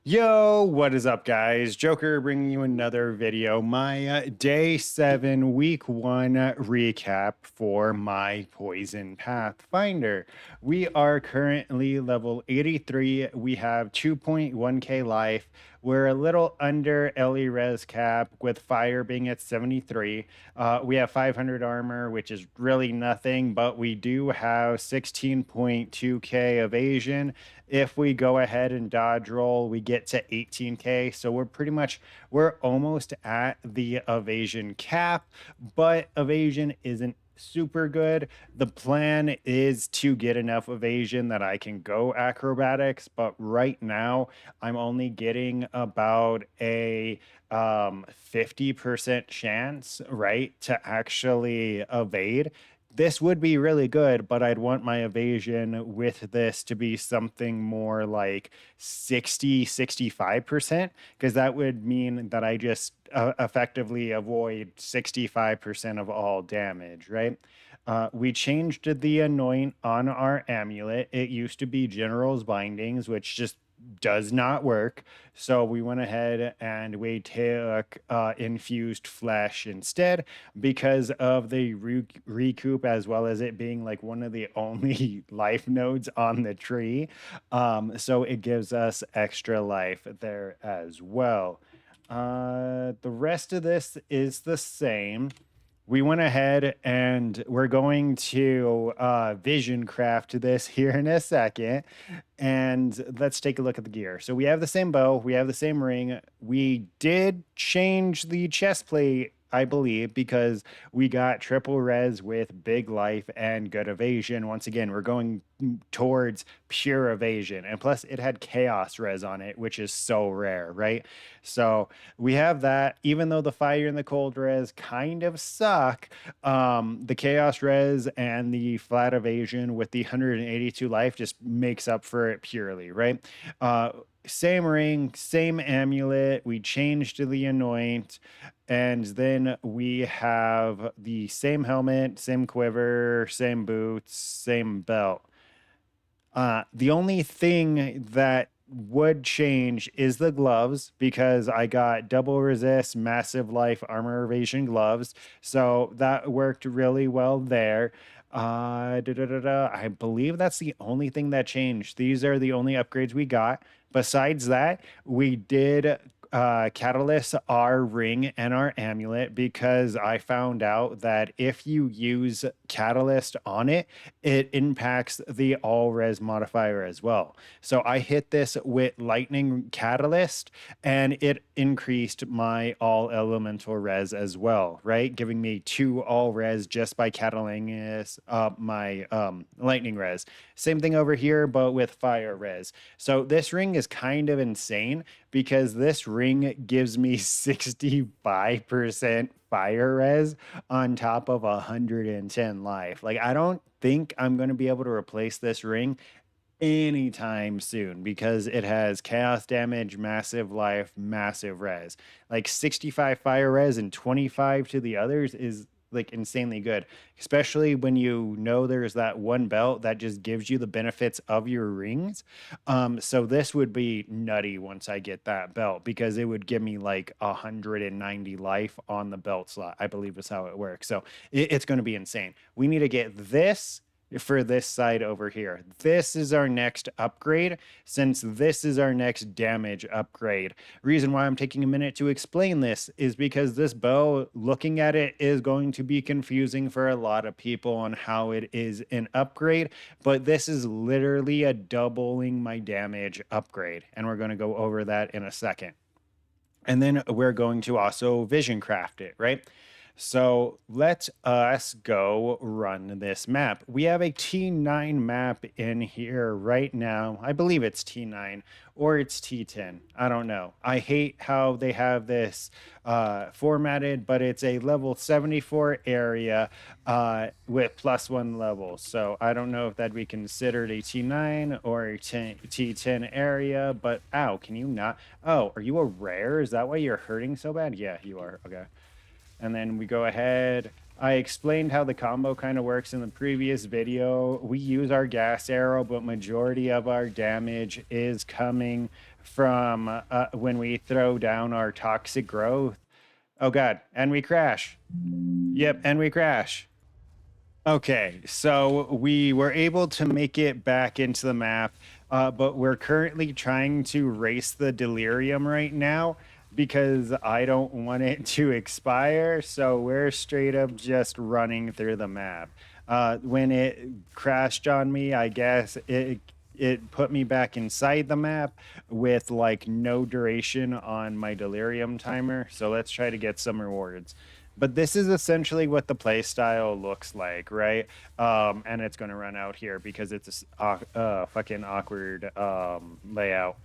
Yo, what is up, guys? Joker bringing you another video. My day 7, week 1 recap for my Poison Pathfinder. We are currently level 83. We have 2.1k life. We're a little under LE res cap with fire being at 73. We have 500 armor, which is really nothing, but we do have 16.2k evasion. If we go ahead and dodge roll, we get to 18k. So we're almost at the evasion cap, but evasion isn't super good. The plan is to get enough evasion that I can go acrobatics, but right now I'm only getting about a 50% chance, right, to actually evade. This would be really good, but I'd want my evasion with this to be something more like 65%, because that would mean that I just effectively avoid 65% of all damage, right? We changed the anoint on our amulet. It used to be General's Bindings, which just does not work. So we went ahead and we took infused flesh instead because of the recoup, as well as it being like one of the only life nodes on the tree. So it gives us extra life there as well. The rest of this is the same. We went ahead and we're going to vision craft this here in a second. And let's take a look at the gear. So we have the same bow, we have the same ring. We did change the chest plate, I believe, because we got triple res with big life and good evasion. Once again, we're going towards pure evasion. And plus, it had chaos res on it, which is so rare, right? So we have that. Even though the fire and the cold res kind of suck, the chaos res and the flat evasion with the 182 life just makes up for it purely, right? Same ring, same amulet. We changed to the anoint, and then we have the same helmet, same quiver, same boots, same belt. The only thing that would change is the gloves, because I got double resist, massive life, armor evasion gloves. So that worked really well there. I believe that's the only thing that changed. These are the only upgrades we got. Besides that, we did catalyst our ring and our amulet, because I found out that if you use catalyst on it, it impacts the all res modifier as well. So I hit this with lightning catalyst and it increased my all elemental res as well, right? Giving me 2 all res just by catalyzing my lightning res. Same thing over here, but with fire res. So this ring is kind of insane, because this ring gives me 65% fire res on top of 110 life. Like, I don't think I'm going to be able to replace this ring anytime soon, because it has chaos damage, massive life, massive res. Like 65 fire res and 25 to the others is like insanely good, especially when you know there's that one belt that just gives you the benefits of your rings. So this would be nutty once I get that belt, because it would give me like 190 life on the belt slot, I believe is how it works. So it's going to be insane. We need to get this for this side over here. This is our next upgrade, since this is our next damage upgrade. Reason why I'm taking a minute to explain this is because this bow, looking at it, is going to be confusing for a lot of people on how it is an upgrade, but this is literally a doubling my damage upgrade, and we're going to go over that in a second. And then we're going to also vision craft it, right? So let us go run this map. We have a T9 map in here right now. I believe it's T9 or it's T10. I don't know. I hate how they have this formatted, but it's a level 74 area with +1 levels. So I don't know if that'd be considered a T9 or a T10 area, but ow, can you not? Oh, are you a rare? Is that why you're hurting so bad? Yeah, you are. Okay. And then we go ahead. I explained how the combo kind of works in the previous video. We use our gas arrow, but majority of our damage is coming from when we throw down our toxic growth. Oh God, and we crash. Yep, and we crash. Okay, so we were able to make it back into the map, but we're currently trying to race the delirium right now because I don't want it to expire. So we're straight up just running through the map. When it crashed on me, I guess it put me back inside the map with like no duration on my delirium timer. So let's try to get some rewards. But this is essentially what the play style looks like, right? And it's going to run out here because it's a fucking awkward layout.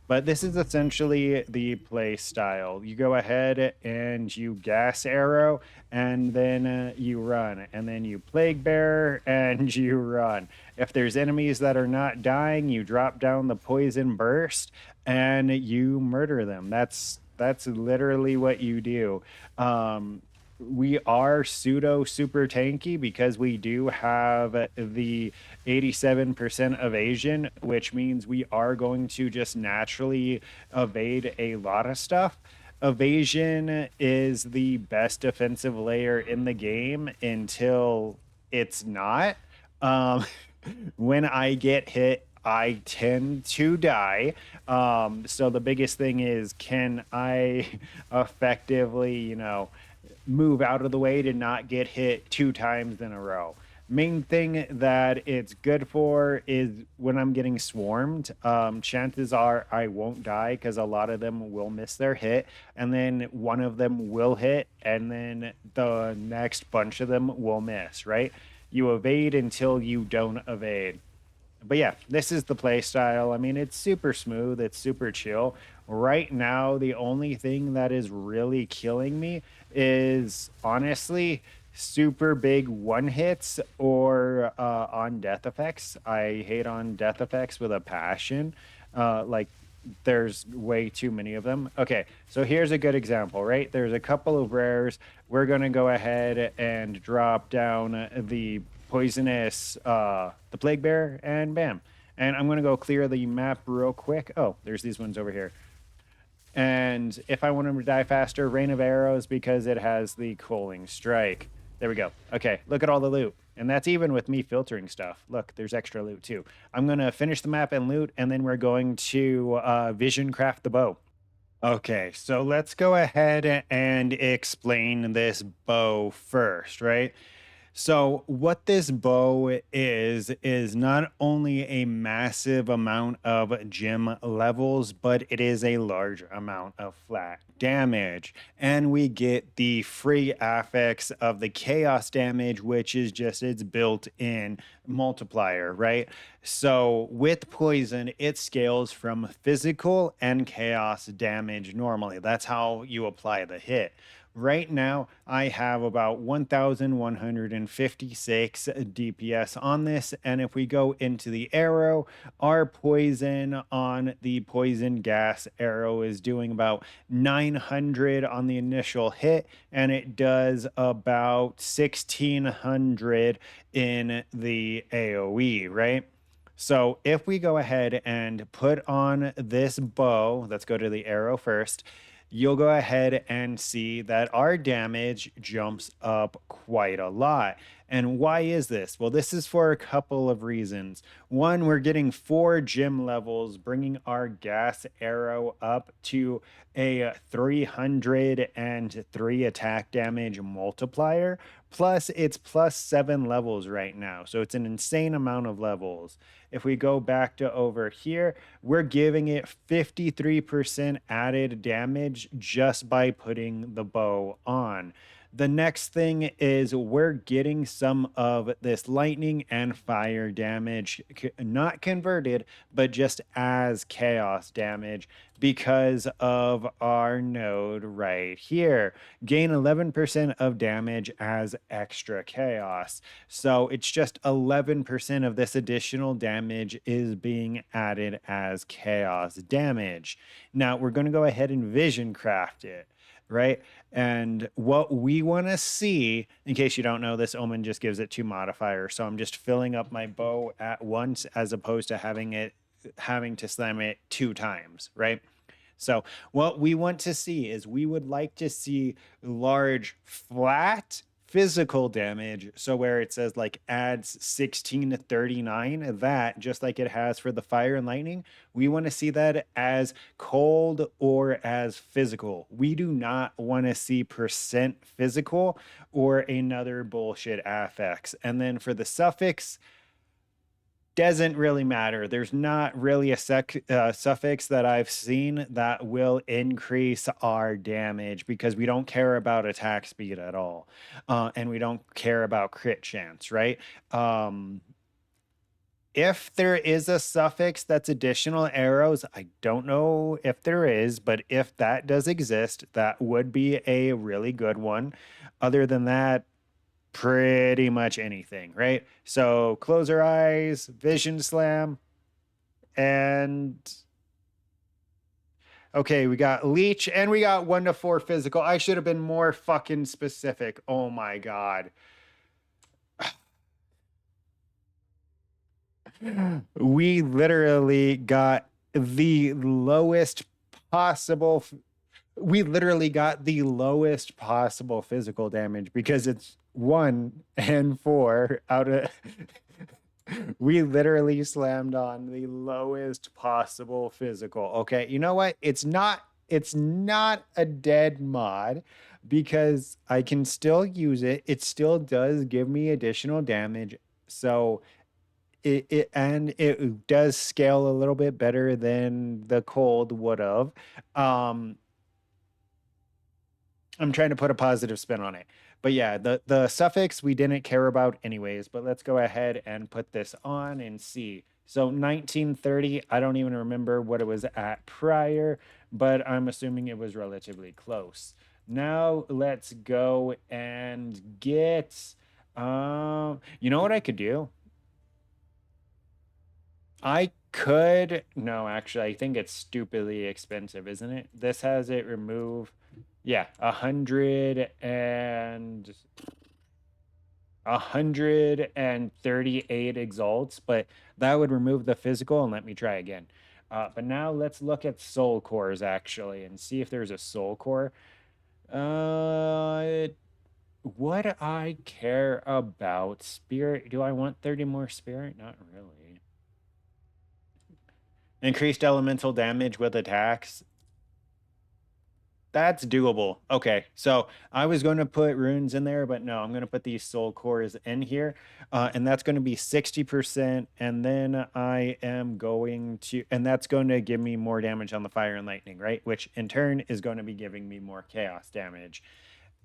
But this is essentially the play style. You go ahead and you gas arrow, and then you run, and then you plague bearer, and you run. If there's enemies that are not dying, you drop down the poison burst, and you murder them. That's literally what you do. We are pseudo super tanky because we do have the 87% evasion, which means we are going to just naturally evade a lot of stuff. Evasion is the best defensive layer in the game until it's not. Um, when I get hit, I tend to die. So the biggest thing is, can I effectively, move out of the way to not get hit 2 times in a row? Main thing that it's good for is when I'm getting swarmed. Chances are I won't die because a lot of them will miss their hit, and then one of them will hit, and then the next bunch of them will miss, right? You evade until you don't evade. But yeah, this is the play style. I mean, it's super smooth, it's super chill. Right now, the only thing that is really killing me is honestly super big one hits or on death effects. I hate on death effects with a passion. Like, there's way too many of them. Okay, so here's a good example, right? There's a couple of rares. We're going to go ahead and drop down the poisonous, the plague bear, and bam. And I'm going to go clear the map real quick. Oh, there's these ones over here. And if I want him to die faster, Rain of Arrows because it has the Cooling Strike. There we go. Okay, look at all the loot. And that's even with me filtering stuff. Look, there's extra loot too. I'm going to finish the map and loot, and then we're going to vision craft the bow. Okay, so let's go ahead and explain this bow first, right? So, what this bow is not only a massive amount of gem levels, but it is a large amount of flat damage. And we get the free affix of the chaos damage, which is just its built in multiplier, right? So, with poison, it scales from physical and chaos damage normally. That's how you apply the hit. Right now, I have about 1,156 DPS on this. And if we go into the arrow, our poison on the poison gas arrow is doing about 900 on the initial hit, and it does about 1,600 in the AoE, right? So if we go ahead and put on this bow, let's go to the arrow first, you'll go ahead and see that our damage jumps up quite a lot. And why is this? Well, this is for a couple of reasons. One, we're getting 4 gem levels, bringing our gas arrow up to a 303 attack damage multiplier. Plus, it's plus 7 levels right now. So it's an insane amount of levels. If we go back to over here, we're giving it 53% added damage just by putting the bow on. The next thing is we're getting some of this lightning and fire damage, not converted, but just as chaos damage because of our node right here. Gain 11% of damage as extra chaos. So it's just 11% of this additional damage is being added as chaos damage. Now we're going to go ahead and vision craft it, right? And what we want to see, in case you don't know, this omen just gives it 2 modifiers. So I'm just filling up my bow at once as opposed to having it having to slam it 2 times, right? So what we want to see is we would like to see large flat physical damage. So where it says like adds 16 to 39, that just like it has for the fire and lightning, we want to see that as cold or as physical. We do not want to see percent physical or another bullshit affix. And then for the suffix, doesn't really matter. There's not really a suffix that I've seen that will increase our damage because we don't care about attack speed at all. And we don't care about crit chance, right? If there is a suffix that's additional arrows, I don't know if there is, but if that does exist, that would be a really good one. Other than that, pretty much anything, right? So close our eyes, vision slam, and okay, we got leech and we got 1 to 4 physical. I should have been more fucking specific. Oh my god. We literally got the lowest possible we literally got the lowest possible physical damage because it's 1 and 4 out of we literally slammed on the lowest possible physical. Okay, you know what? It's not a dead mod because I can still use it. It still does give me additional damage. So it does scale a little bit better than the cold would have. Um, I'm trying to put a positive spin on it. But yeah, the suffix we didn't care about anyways, but let's go ahead and put this on and see. So 1930, I don't even remember what it was at prior, but I'm assuming it was relatively close. Now let's go and get you know what I could do? I could no, actually, I think it's stupidly expensive, isn't it? This has it remove, yeah, 138 exalts, but that would remove the physical and let me try again. But now let's look at soul cores actually and see if there's a soul core. Uh, would I care about spirit? Do I want 30 more spirit? Not really. Increased elemental damage with attacks. That's doable. Okay, so I was going to put runes in there, but no, I'm going to put these soul cores in here. And that's going to be 60%. And then I am going to, and that's going to give me more damage on the fire and lightning, right? Which in turn is going to be giving me more chaos damage.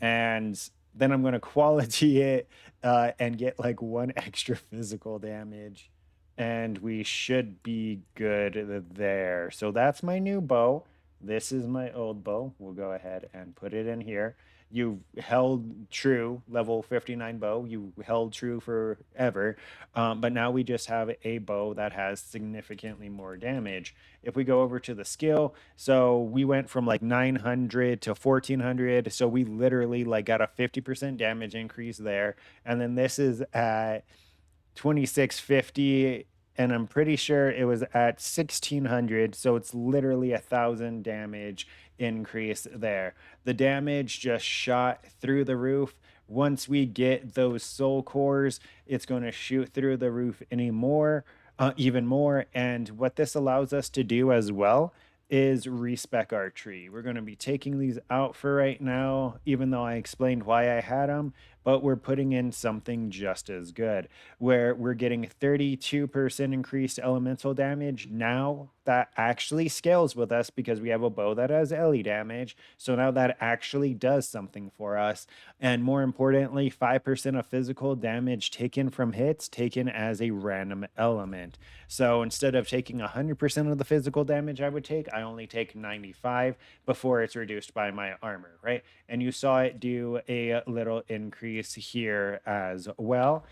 And then I'm going to quality it and get like 1 extra physical damage. And we should be good there. So that's my new bow. This is my old bow. We'll go ahead and put it in here. You held true, level 59 bow. You held true forever. But now we just have a bow that has significantly more damage. If we go over to the skill, so we went from like 900 to 1400. So we literally like got a 50% damage increase there. And then this is at 2650, and I'm pretty sure it was at 1600, so it's literally 1,000 damage increase there. The damage just shot through the roof. Once we get those soul cores, it's going to shoot through the roof anymore, even more. And what this allows us to do as well is respec our tree. We're going to be taking these out for right now, even though I explained why I had them, but we're putting in something just as good, where we're getting 32% increased elemental damage. Now that actually scales with us because we have a bow that has ele damage. So now that actually does something for us. And more importantly, 5% of physical damage taken from hits taken as a random element. So instead of taking 100% of the physical damage I would take, I only take 95 before it's reduced by my armor, right? And you saw it do a little increase here as well.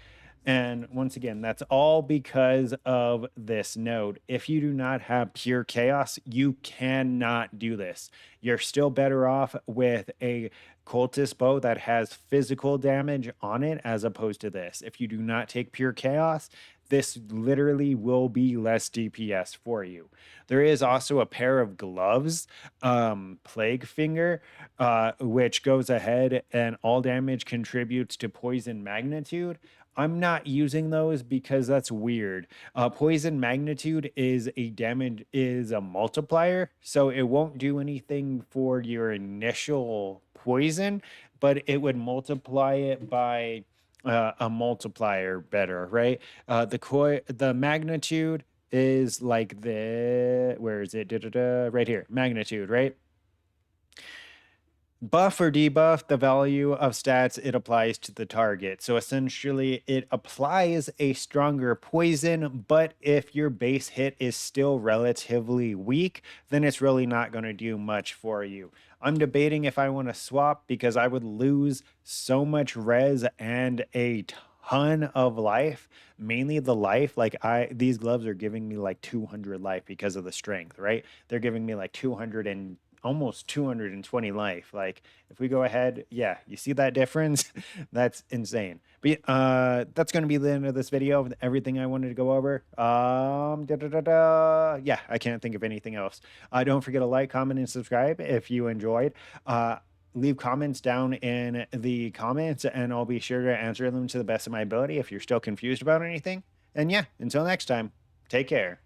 And once again, that's all because of this node. If you do not have pure chaos, you cannot do this. You're still better off with a cultist bow that has physical damage on it as opposed to this. If you do not take pure chaos, this literally will be less DPS for you. There is also a pair of gloves, Plague Finger, which goes ahead and all damage contributes to poison magnitude. I'm not using those because that's weird. Poison magnitude is a multiplier, so it won't do anything for your initial poison, but it would multiply it by a multiplier better, right? The magnitude is like the where is it? Da-da-da, right here, magnitude, right? Buff or debuff the value of stats it applies to the target. So essentially, it applies a stronger poison, but if your base hit is still relatively weak, then it's really not going to do much for you. I'm debating if I want to swap because I would lose so much res and a ton of life, mainly the life. Like these gloves are giving me like 200 life because of the strength, right? They're giving me like 200 and almost 220 life. Like if we go ahead, yeah, you see that difference? That's insane. But that's going to be the end of this video of everything I wanted to go over. Yeah, I can't think of anything else. Don't forget to like, comment, and subscribe if you enjoyed. Leave comments down in the comments and I'll be sure to answer them to the best of my ability if you're still confused about anything. And yeah, until next time, take care.